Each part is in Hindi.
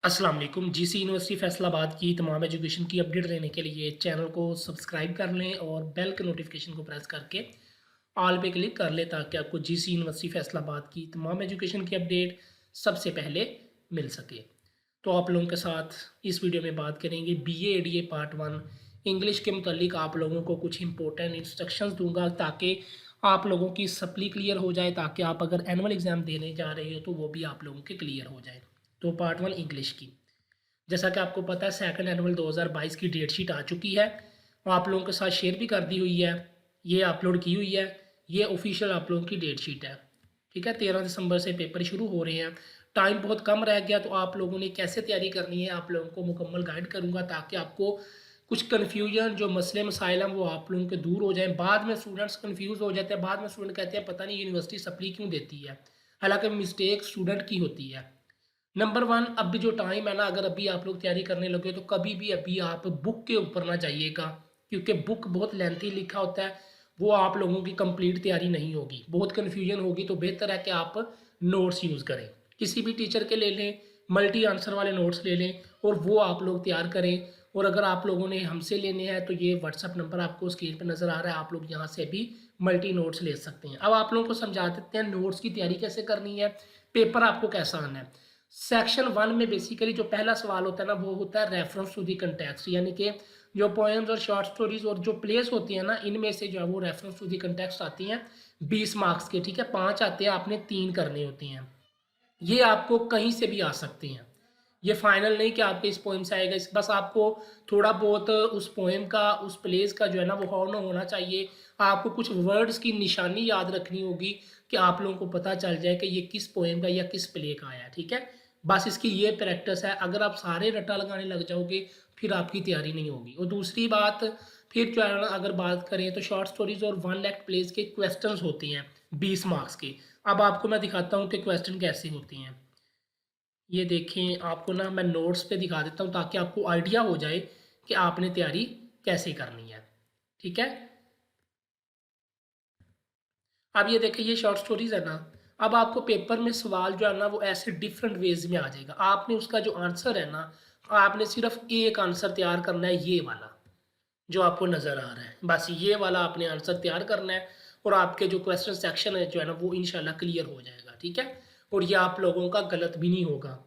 अस्सलाम वालेकुम। जीसी यूनिवर्सिटी फैसलाबाद की तमाम एजुकेशन की अपडेट लेने के लिए चैनल को सब्सक्राइब कर लें और बेल के नोटिफिकेशन को प्रेस करके ऑल पे क्लिक कर लें ताकि आपको जीसी यूनिवर्सिटी फैसलाबाद की तमाम एजुकेशन की अपडेट सबसे पहले मिल सके। तो आप लोगों के साथ इस वीडियो में बात करेंगे बीए एडीए पार्ट 1 इंग्लिश के मुतालिक आप लोगों को कुछ इंपॉर्टेंट इंस्ट्रक्शंस दूंगा ताकि आप लोगों की सप्ली क्लियर हो जाए, ताकि आप अगर एनुअल एग्ज़ाम देने जा रहे हो तो वो भी आप लोगों के क्लियर हो जाए। तो पार्ट 1 इंग्लिश की, जैसा कि आपको पता है सेकंड एनुअल 2022 की डेट शीट आ चुकी है और आप लोगों के साथ शेयर भी कर दी हुई है, ये अपलोड की हुई है। ये ऑफिशियल आप लोगों की डेट शीट है, ठीक है। 13 दिसंबर से पेपर शुरू हो रहे हैं, टाइम बहुत कम रह गया, तो आप लोगों ने कैसे तैयारी करनी है आप लोगों को मुकम्मल गाइड करूँगा ताकि आपको कुछ कन्फ्यूजन जो मसले मसाइल हैं वो आप लोगों के दूर हो जाएं। बाद में स्टूडेंट्स कन्फ्यूज़ हो जाते हैं, बाद में स्टूडेंट कहते हैं पता नहीं यूनिवर्सिटी सप्ली क्यों देती है, हालांकि मिस्टेक स्टूडेंट की होती है। नंबर वन, अभी जो टाइम है ना, अगर अभी आप लोग तैयारी करने लगे तो कभी भी अभी आप बुक के ऊपर ना जाइएगा, क्योंकि बुक बहुत लेंथी लिखा होता है, वो आप लोगों की कंप्लीट तैयारी नहीं होगी, बहुत कन्फ्यूजन होगी। तो बेहतर है कि आप नोट्स यूज़ करें, किसी भी टीचर के ले लें, मल्टी आंसर वाले नोट्स ले लें और वो आप लोग तैयार करें। और अगर आप लोगों ने हमसे लेने हैं तो ये व्हाट्सअप नंबर आपको स्क्रीन पर नज़र आ रहा है, आप लोग यहाँ से भी मल्टी नोट्स ले सकते हैं। अब आप लोगों को समझा देते हैं नोट्स की तैयारी कैसे करनी है, पेपर आपको कैसा आना है। सेक्शन 1 में बेसिकली जो पहला सवाल होता है ना, वो होता है रेफरेंस टू दी कंटेक्स्ट, यानी कि जो पोएम्स और शॉर्ट स्टोरीज और जो प्लेस होती है ना, इनमें से जो है वो रेफरेंस टू दी कंटेक्स्ट आती हैं 20 मार्क्स के, ठीक है। 5 आते हैं, आपने 3 करने होते हैं। ये आपको कहीं से भी आ सकते हैं, ये फाइनल नहीं कि आपके इस पोएम से आएगा, इस बस आपको थोड़ा बहुत उस पोएम का उस प्लेस का जो है ना वो हॉर्न होना चाहिए। आपको कुछ वर्ड्स की निशानी याद रखनी होगी कि आप लोगों को पता चल जाए कि ये किस पोएम का या किस प्ले का आया है, ठीक है। बस इसकी ये प्रैक्टिस है, अगर आप सारे रट्टा लगाने लग जाओगे फिर आपकी तैयारी नहीं होगी। और दूसरी बात, फिर जो है ना अगर बात करें तो शॉर्ट स्टोरीज और वन एक्ट प्लेस के क्वेश्चंस होते हैं 20 मार्क्स के। अब आपको मैं दिखाता हूँ कि क्वेश्चन कैसे होते हैं। ये देखें, आपको ना मैं नोट्स पे दिखा देता हूँ ताकि आपको आइडिया हो जाए कि आपने तैयारी कैसे करनी है, ठीक है। अब ये देखें, ये शॉर्ट स्टोरीज है ना, अब आपको पेपर में सवाल जो है ना वो ऐसे डिफरेंट वेज में आ जाएगा। आपने उसका जो आंसर है ना, आपने सिर्फ एक आंसर तैयार करना है, ये वाला जो आपको नज़र आ रहा है, बस ये वाला आपने आंसर तैयार करना है और आपके जो क्वेश्चन सेक्शन है जो है ना वो इंशाल्लाह क्लियर हो जाएगा, ठीक है। और ये आप लोगों का गलत भी नहीं होगा।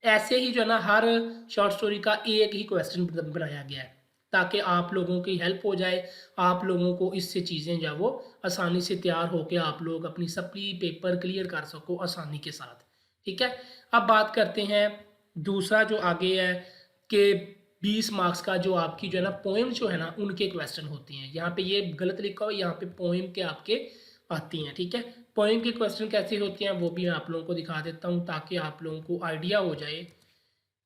ऐसे ही जो है ना हर शॉर्ट स्टोरी का एक ही क्वेश्चन बनाया गया है ताकि आप लोगों की हेल्प हो जाए, आप लोगों को इससे चीज़ें जो है वो आसानी से तैयार होकर आप लोग अपनी सप्ली पेपर क्लियर कर सको आसानी के साथ, ठीक है। अब बात करते हैं दूसरा जो आगे है कि 20 मार्क्स का जो आपकी जो है ना पोएम जो है ना उनके क्वेश्चन होते हैं। यहाँ पे ये गलत लिखा हुआ है, यहाँ पे पोएम के आपके आती हैं, ठीक है। पोएम के क्वेश्चन कैसे होते हैं वो भी मैं आप लोगों को दिखा देता हूँ ताकि आप लोगों को आइडिया हो जाए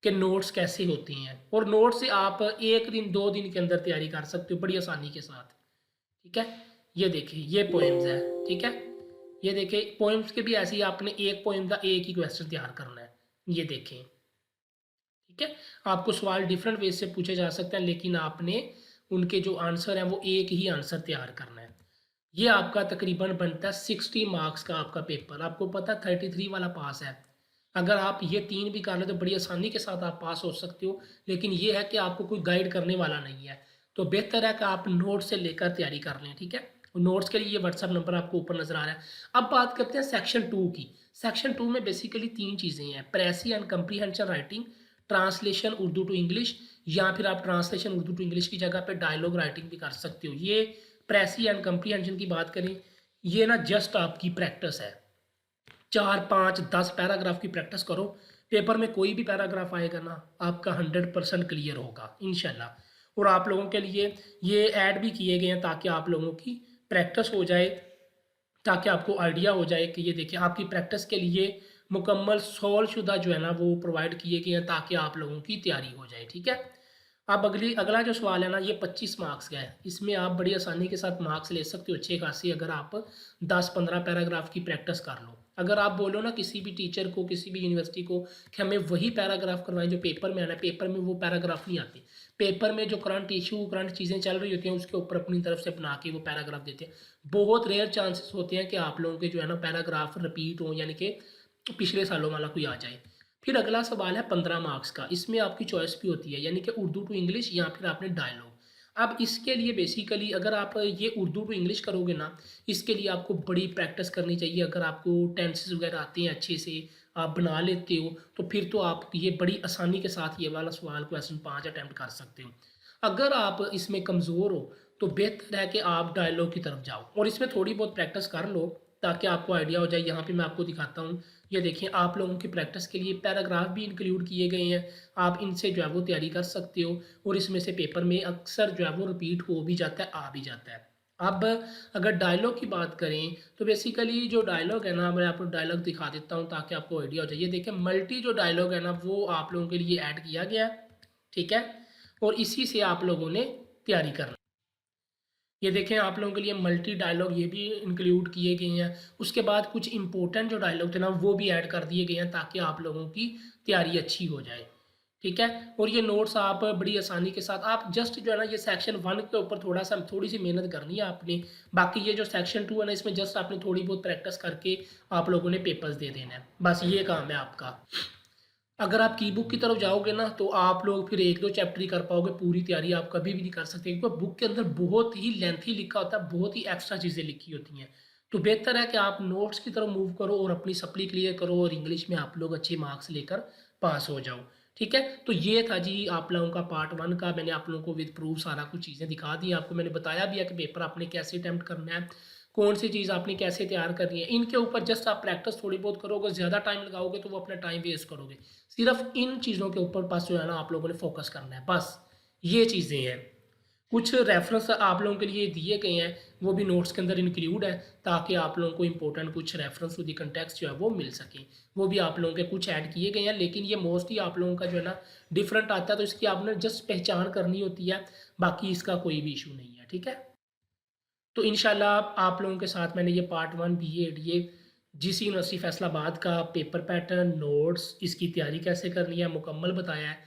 कि नोट्स कैसे होती हैं। और नोट्स से आप एक दिन 2 दिन के अंदर तैयारी कर सकते हो बड़ी आसानी के साथ, ठीक है। ये देखिए, ये पोएम्स है, ठीक है। ये देखिए पोएम्स के भी ऐसे ही आपने एक पोएम का एक ही क्वेश्चन तैयार करना है, ये देखें, ठीक है। आपको सवाल डिफरेंट वे से पूछे जा सकते हैं लेकिन आपने उनके जो आंसर हैं वो एक ही आंसर तैयार करना है। ये आपका तकरीबन बनता है 60 मार्क्स का आपका पेपर। आपको पता है 33 वाला पास है, अगर आप ये 3 भी कर लें तो बड़ी आसानी के साथ आप पास हो सकते हो। लेकिन ये है कि आपको कोई गाइड करने वाला नहीं है, तो बेहतर है कि आप नोट से लेकर तैयारी कर लें, ठीक है। नोट्स के लिए ये व्हाट्सअप नंबर आपको ऊपर नजर आ रहा है। अब बात करते हैं सेक्शन 2 की। सेक्शन 2 में बेसिकली 3 चीज़ें हैं, precis and comprehension writing, translation Urdu to English, या फिर आप ट्रांसलेशन उर्दू टू इंग्लिश की जगह पे डायलॉग राइटिंग भी कर सकते हो। ये प्रेसी एंड कंप्रीहेंशन की बात करें, ये ना जस्ट आपकी प्रैक्टिस है, 4 5 10 पैराग्राफ की प्रैक्टिस करो, पेपर में कोई भी पैराग्राफ आएगा ना आपका 100% क्लियर होगा इंशाल्लाह। और आप लोगों के लिए ये ऐड भी किए गए हैं ताकि आप लोगों की प्रैक्टिस हो जाए, ताकि आपको आइडिया हो जाए कि ये देखिए आपकी प्रैक्टिस के लिए मुकम्मल सॉल्व शुदा जो है ना वो प्रोवाइड किए गए हैं ताकि आप लोगों की तैयारी हो जाए, ठीक है। अब अगला जो सवाल है ना, ये 25 मार्क्स का है, इसमें आप बड़ी आसानी के साथ मार्क्स ले सकते हो अच्छे खासी, अगर आप 10 15 पैराग्राफ की प्रैक्टिस कर लो। अगर आप बोलो ना किसी भी टीचर को, किसी भी यूनिवर्सिटी को कि हमें वही पैराग्राफ करवाएं जो पेपर में आना है, पेपर में वो पैराग्राफ नहीं आते। पेपर में जो करंट इशू करंट चीज़ें चल रही होती हैं उसके ऊपर अपनी तरफ से बना के वो पैराग्राफ देते हैं। बहुत रेयर चांसेस होते हैं कि आप लोगों के जो है ना पैराग्राफ रिपीट हो, यानी कि पिछले सालों वाला कोई आ जाए। फिर अगला सवाल है 15 मार्क्स का, इसमें आपकी चॉइस भी होती है, यानी कि उर्दू टू इंग्लिश या फिर आपने डायलॉग। अब इसके लिए बेसिकली अगर आप ये उर्दू टू इंग्लिश करोगे ना, इसके लिए आपको बड़ी प्रैक्टिस करनी चाहिए। अगर आपको टेंसेस वगैरह आते हैं अच्छे से, आप बना लेते हो, तो फिर तो आप ये बड़ी आसानी के साथ ये वाला सवाल क्वेश्चन 5 अटेम्प्ट कर सकते हो। अगर आप इसमें कमज़ोर हो, तो बेहतर है कि आप डायलॉग की तरफ जाओ और इसमें थोड़ी बहुत प्रैक्टिस कर लो, ताकि आपको आइडिया हो जाए। यहाँ पे मैं आपको दिखाता हूँ, ये देखिए आप लोगों की प्रैक्टिस के लिए पैराग्राफ भी इंक्लूड किए गए हैं। आप इनसे जो है वो तैयारी कर सकते हो और इसमें से पेपर में अक्सर जो है वो रिपीट हो भी जाता है, आ भी जाता है। अब अगर डायलॉग की बात करें, तो बेसिकली जो डायलॉग है ना, मैं आपको डायलॉग दिखा देता हूँ ताकि आपको आइडिया हो जाए। ये देखिए मल्टी जो डायलॉग है ना, वो आप लोगों के लिए ऐड किया गया है, ठीक है, और इसी से आप लोगों ने तैयारी करना। ये देखें आप लोगों के लिए मल्टी डायलॉग ये भी इंक्लूड किए गए हैं। उसके बाद कुछ इंपॉर्टेंट जो डायलॉग थे ना, वो भी ऐड कर दिए गए हैं ताकि आप लोगों की तैयारी अच्छी हो जाए, ठीक है। और ये नोट्स आप बड़ी आसानी के साथ, आप जस्ट जो है ना, ये सेक्शन 1 के ऊपर थोड़ी सी मेहनत करनी है आपने। बाकी ये जो सेक्शन 2 है ना, इसमें जस्ट आपने थोड़ी बहुत प्रैक्टिस करके आप लोगों ने पेपर्स दे देना है, बस ये काम है आपका। अगर आप की बुक की तरफ जाओगे ना, तो आप लोग फिर 1-2 चैप्टर ही कर पाओगे, पूरी तैयारी आप कभी भी नहीं कर सकते, क्योंकि बुक के अंदर बहुत ही लेंथी लिखा होता है, बहुत ही एक्स्ट्रा चीज़ें लिखी होती हैं। तो बेहतर है कि आप नोट्स की तरफ मूव करो और अपनी सप्ली क्लियर करो और इंग्लिश में आप लोग अच्छे मार्क्स लेकर पास हो जाओ, ठीक है। तो ये था जी आप लोगों का पार्ट 1 का, मैंने आप लोगों को विद प्रूफ सारा कुछ चीज़ें दिखा दी, आपको मैंने बताया भी है कि पेपर आपने कैसे अटेम्प्ट करना है, कौन सी चीज़ आपने कैसे तैयार करनी है। इनके ऊपर जस्ट आप प्रैक्टिस थोड़ी बहुत करोगे, ज़्यादा टाइम लगाओगे तो वो अपना टाइम वेस्ट करोगे। सिर्फ इन चीज़ों के ऊपर बस जो है ना, आप लोगों ने फोकस करना है, बस ये चीज़ें हैं। कुछ रेफरेंस आप लोगों के लिए दिए गए हैं, वो भी नोट्स के अंदर इंक्लूड है, ताकि आप लोगों को इंपॉर्टेंट कुछ रेफरेंस टू द कंटेक्स्ट जो है वो मिल सके। वो भी आप लोगों के कुछ ऐड किए गए हैं, लेकिन ये मोस्टली आप लोगों का जो है ना डिफरेंट आता है, तो इसकी आपने जस्ट पहचान करनी होती है, बाकी इसका कोई भी इशू नहीं है, ठीक है। तो इंशाल्लाह आप लोगों के साथ मैंने ये part 1 BA DA GC university Faisalabad का पेपर पैटर्न, नोट्स, इसकी तैयारी कैसे करनी है, मुकम्मल बताया है।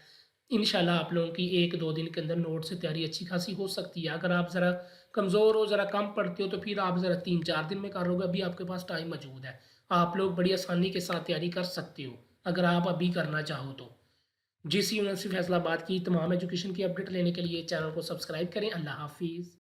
इंशाल्लाह आप लोगों की 1-2 दिन के अंदर नोट से तैयारी अच्छी खासी हो सकती है। अगर आप ज़रा कमज़ोर हो, ज़रा कम पढ़ते हो, तो फिर आप ज़रा 3-4 दिन में कर लोगे, अभी आपके पास टाइम मौजूद है। आप लोग बड़ी आसानी के साथ तैयारी कर सकते हो, अगर आप अभी करना चाहो तो। जीसी यूनिवर्सिटी फैसलाबाद की तमाम एजुकेशन की अपडेट लेने के लिए चैनल को सब्सक्राइब करें। अल्लाह हाफिज़।